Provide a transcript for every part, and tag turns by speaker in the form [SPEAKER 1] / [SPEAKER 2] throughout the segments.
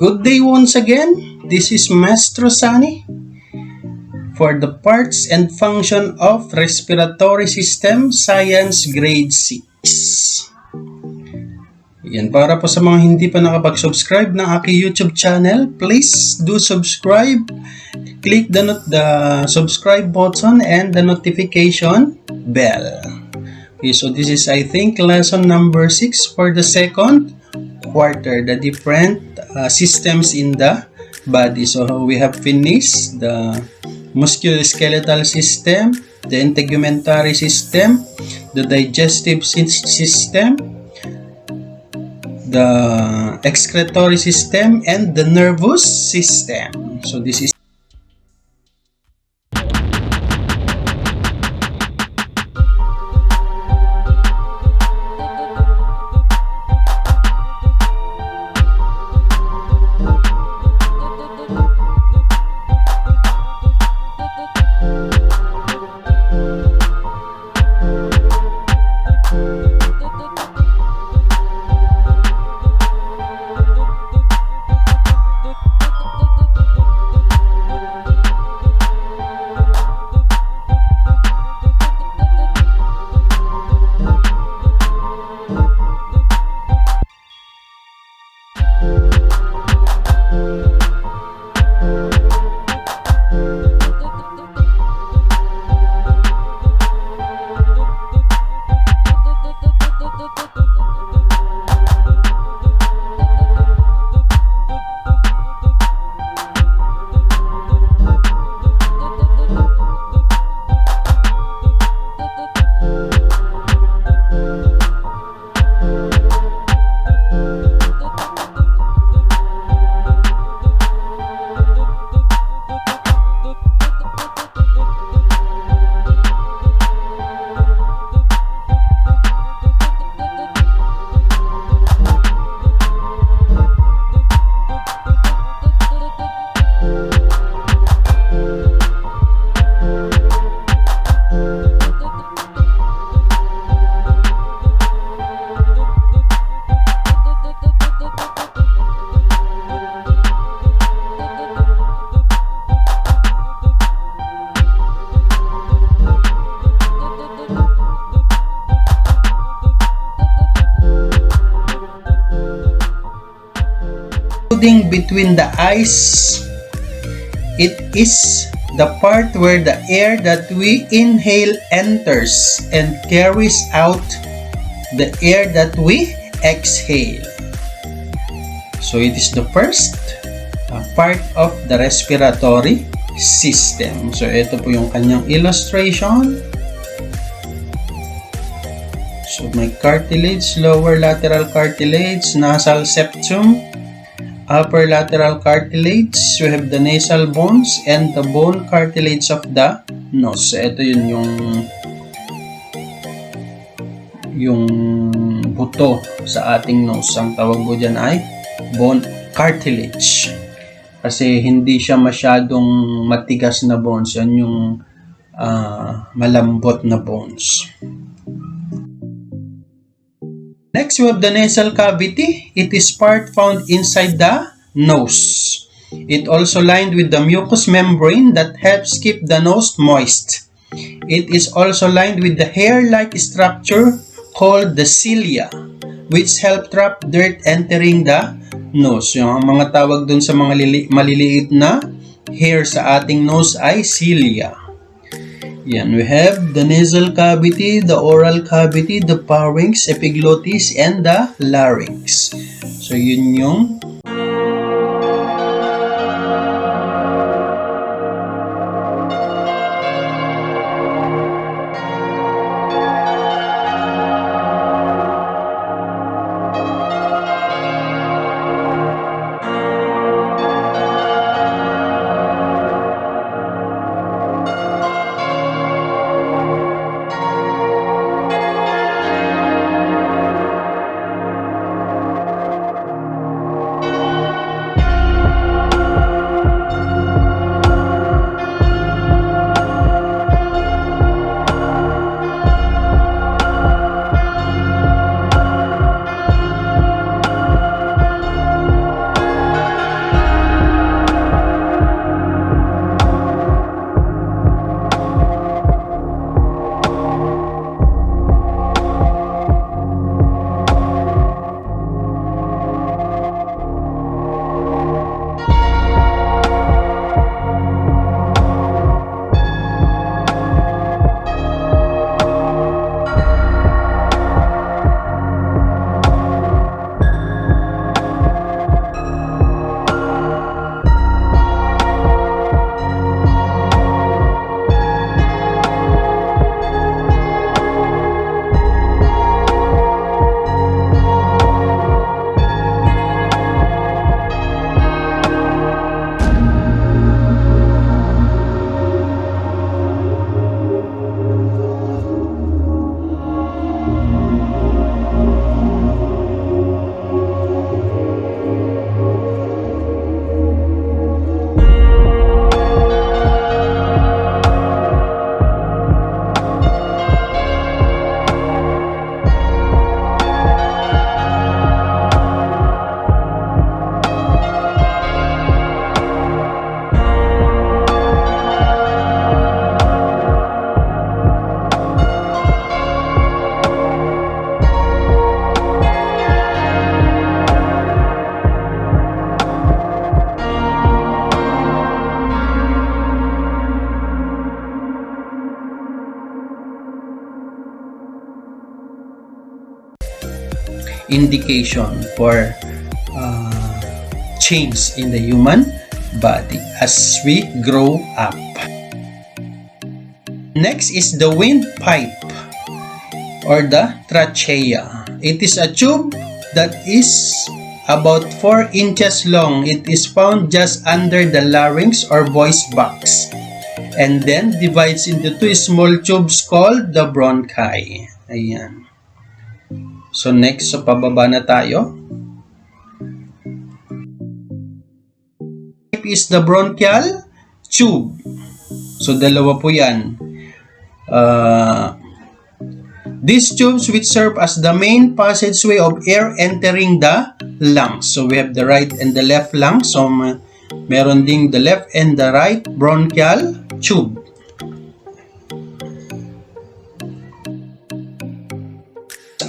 [SPEAKER 1] Good day once again. This is Maestro Sani for the parts and function of respiratory system, Science Grade 6. Yan, para po sa mga hindi pa nakapag-subscribe ng aking YouTube channel, please do subscribe. Click the subscribe button and the notification bell. Okay, so this is, I think, lesson number 6 for the second quarter, the different systems in the body. So we have finished the musculoskeletal system, the integumentary system, the digestive system, the excretory system, and the nervous system. So this is between the eyes. It is the part where the air that we inhale enters and carries out the air that we exhale. So it is the first part of the respiratory system. So ito po yung kanyang illustration. So may cartilage, lower lateral cartilage, nasal septum, upper lateral cartilage, we have the nasal bones, and the bone cartilage of the nose. So, ito yun yung buto sa ating nose. Ang tawag po dyan ay bone cartilage. Kasi hindi siya masyadong matigas na bones. Yan yung malambot na bones. Next, we have the nasal cavity. It is part found inside the nose. It also lined with the mucous membrane that helps keep the nose moist. It is also lined with the hair-like structure called the cilia, which help trap dirt entering the nose. Yung mga tawag dun sa mga maliliit na hair sa ating nose ay cilia. Yan, we have the nasal cavity, the oral cavity, the pharynx, epiglottis, and the larynx. So, yun yung indication for change in the human body as we grow up. Next is the windpipe or the trachea. It is a tube that is about 4 inches long. It is found just under the larynx or voice box and then divides into 2 small tubes called the bronchi. Ayan. So next, so pababa na tayo. Is the bronchial tube. So dalawa po yan. These tubes which serve as the main passageway of air entering the lungs. So we have the right and the left lungs. So meron ding the left and the right bronchial tube.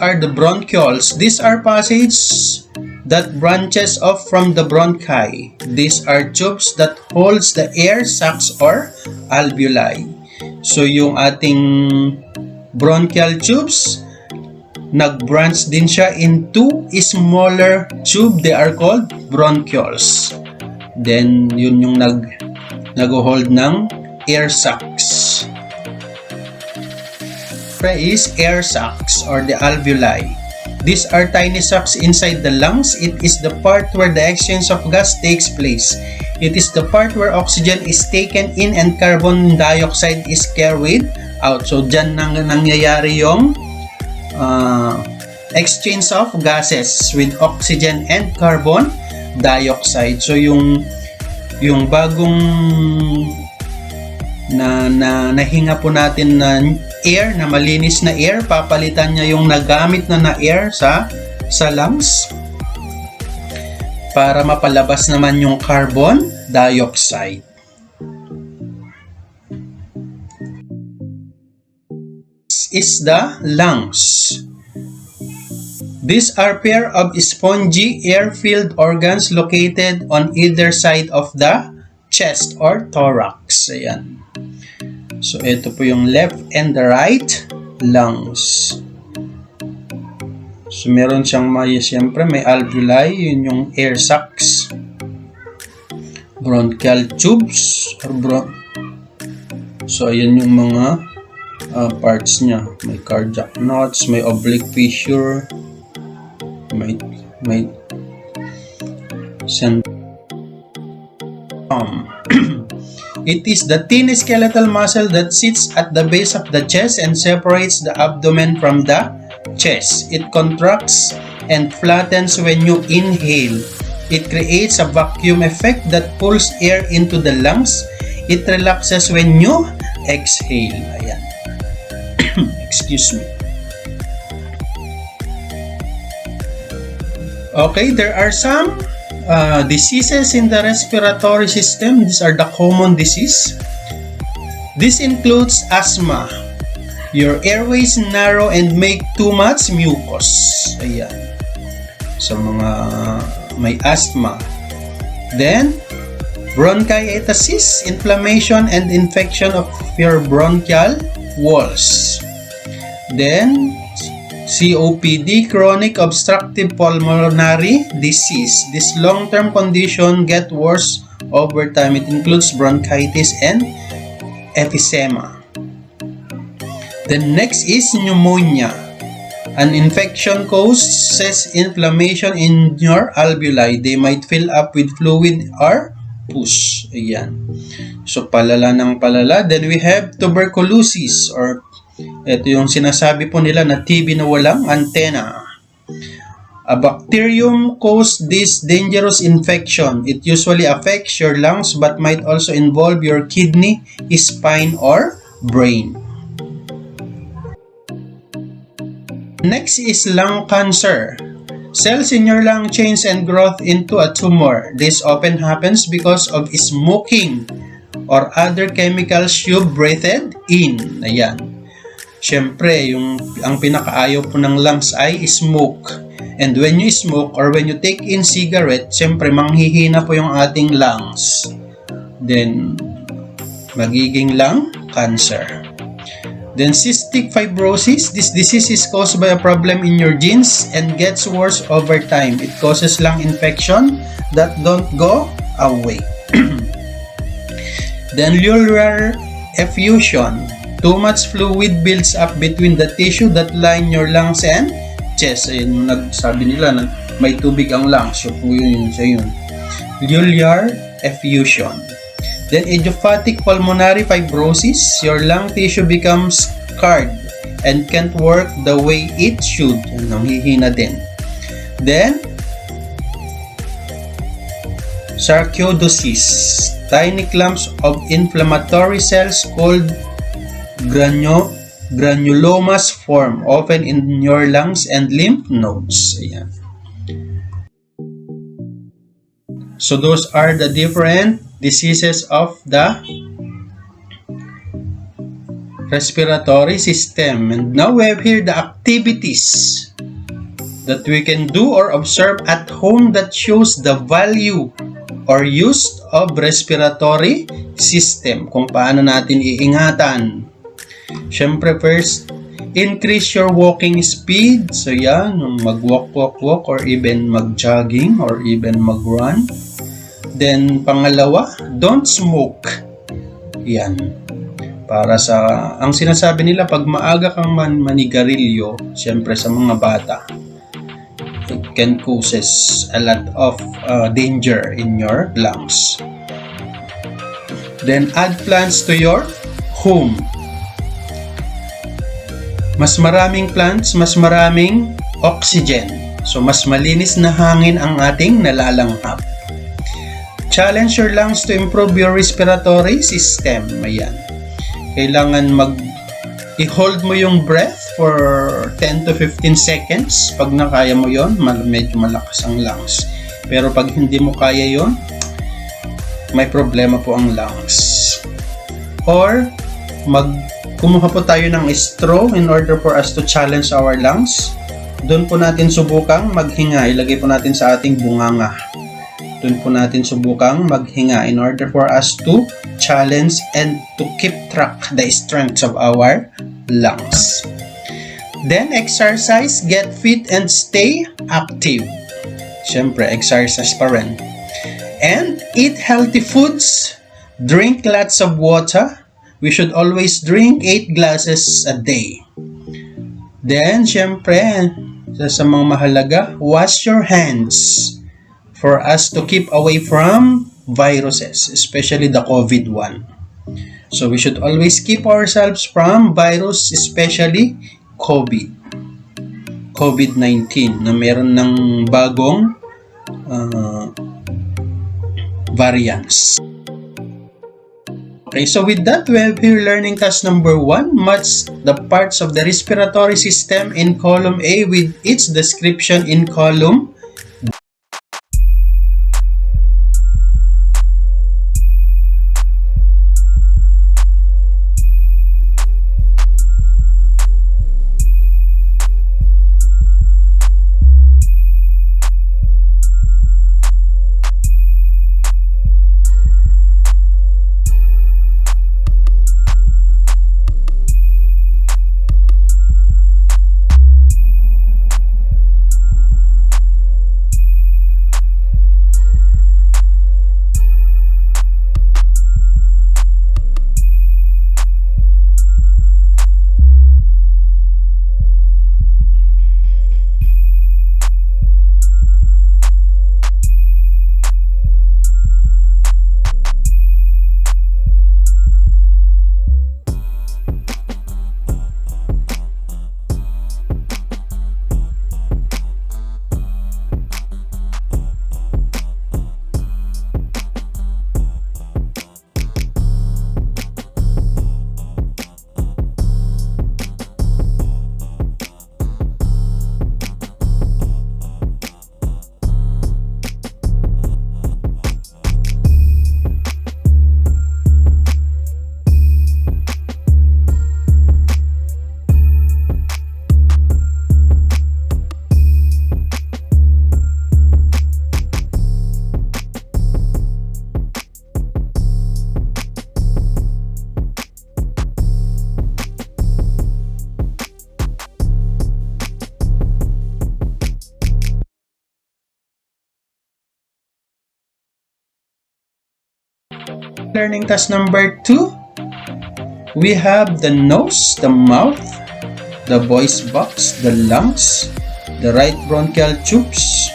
[SPEAKER 1] Are the bronchioles. These are passages that branches off from the bronchi. These are tubes that holds the air sacs or alveoli. So yung ating bronchial tubes, nag-branch din siya into smaller tube. They are called bronchioles. Then yun yung nag-hold ng air sacs. Is air sacs or the alveoli. These are tiny sacs inside the lungs. It is the part where the exchange of gas takes place. It is the part where oxygen is taken in and carbon dioxide is carried out. So, dyan nangyayari yung exchange of gases with oxygen and carbon dioxide. So, yung bagong nahinga po natin na air, na malinis na air, papalitan niya yung nagamit na air sa lungs para mapalabas naman yung carbon dioxide. This is the lungs. These are pair of spongy air-filled organs located on either side of the chest or thorax. Ayan. So, ito po yung left and the right lungs. So, meron siyang siyempre may alveoli, yun yung air sacs, bronchial tubes, or so, ayan yung mga parts niya. May cardiac knots, may oblique fissure, may It is the thin skeletal muscle that sits at the base of the chest and separates the abdomen from the chest. It contracts and flattens when you inhale. It creates a vacuum effect that pulls air into the lungs. It relaxes when you exhale. Ayan. Excuse me. Okay, there are some diseases in the respiratory system. These are the common disease. This includes asthma. Your airways narrow and make too much mucus. Ayan. So, mga may asthma. Then, bronchiectasis, inflammation and infection of your bronchial walls. Then, COPD, chronic obstructive pulmonary disease. This long-term condition gets worse over time. It includes bronchitis and emphysema. The next is pneumonia. An infection causes inflammation in your alveoli. They might fill up with fluid or pus. Ayan. So, palala ng palala. Then we have tuberculosis, or ito yung sinasabi po nila na TB na walang antena. A bacterium causes this dangerous infection. It usually affects your lungs but might also involve your kidney, spine, or brain. Next is lung cancer. Cells in your lung change and growth into a tumor. This often happens because of smoking or other chemicals you breathed in. Ayan. Siyempre, ang pinakaayaw po ng lungs ay smoke. And when you smoke or when you take in cigarette, siyempre, manghihina po yung ating lungs. Then, magiging lung cancer. Then cystic fibrosis, this disease is caused by a problem in your genes and gets worse over time. It causes lung infection that don't go away. Then alveolar effusion, too much fluid builds up between the tissue that line your lungs and chest. Ayun, nagsabi nila na may tubig ang lungs. So po yun sa yun. Alveolar effusion. Then idiopathic pulmonary fibrosis, your lung tissue becomes scarred and can't work the way it should. Nanghihina din. Then sarcoidosis, tiny clumps of inflammatory cells called granulomas form, often in your lungs and lymph nodes. Ayan. So those are the different diseases of the respiratory system. And now we have here the activities that we can do or observe at home that shows the value or use of respiratory system. Kung paano natin iingatan. Siyempre first, increase your walking speed. So yan, mag-walk or even mag-jogging or even mag-run. Then, pangalawa, don't smoke. Yan. Para sa, ang sinasabi nila, pag maaga kang manigarilyo, siyempre sa mga bata, it can causes a lot of danger in your lungs. Then, add plants to your home. Mas maraming plants, mas maraming oxygen. So, mas malinis na hangin ang ating nalalanghap. Challenge your lungs to improve your respiratory system. Ayan. Kailangan i-hold mo yung breath for 10 to 15 seconds. Pag nakaya mo yon, medyo malakas ang lungs. Pero pag hindi mo kaya yon, may problema po ang lungs. Or, kumuha po tayo ng straw in order for us to challenge our lungs. Doon po natin subukang maghinga. Ilagay po natin sa ating bunganga. Doon po natin subukang maghinga in order for us to challenge and to keep track the strength of our lungs. Then, exercise, get fit and stay active. Siyempre, exercise pa rin. And eat healthy foods, drink lots of water. We should always drink 8 glasses a day. Then, siyempre, sa mga mahalaga, wash your hands for us to keep away from viruses, especially the COVID-1. So we should always keep ourselves from virus, especially COVID-19 na meron ng bagong variants. Okay, so with that, we have here learning task number 1, match the parts of the respiratory system in column A with its description in column Learning task number 2. We have the nose, the mouth, the voice box, the lungs, the right bronchial tubes,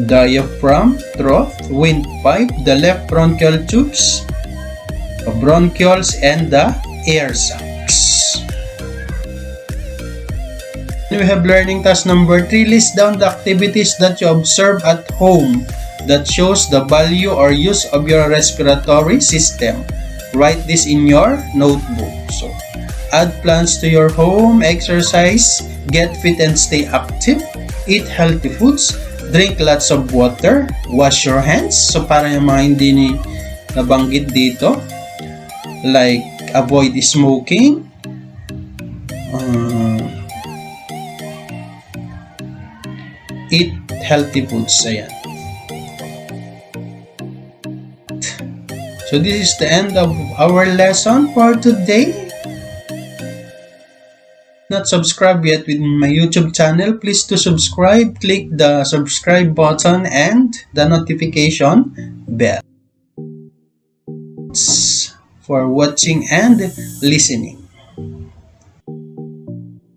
[SPEAKER 1] diaphragm, throat, windpipe, the left bronchial tubes, the bronchioles, and the air sacs. We have learning task number 3. List down the activities that you observe at home that shows the value or use of your respiratory system. Write this in your notebook. So, add plants to your home, exercise, get fit and stay active, eat healthy foods, drink lots of water, wash your hands. So, para yung mga hindi nabanggit dito, like avoid smoking, eat healthy foods. Ayan. So this is the end of our lesson for today. Not subscribed yet with my YouTube channel, please to subscribe. Click the subscribe button and the notification bell. For watching and listening.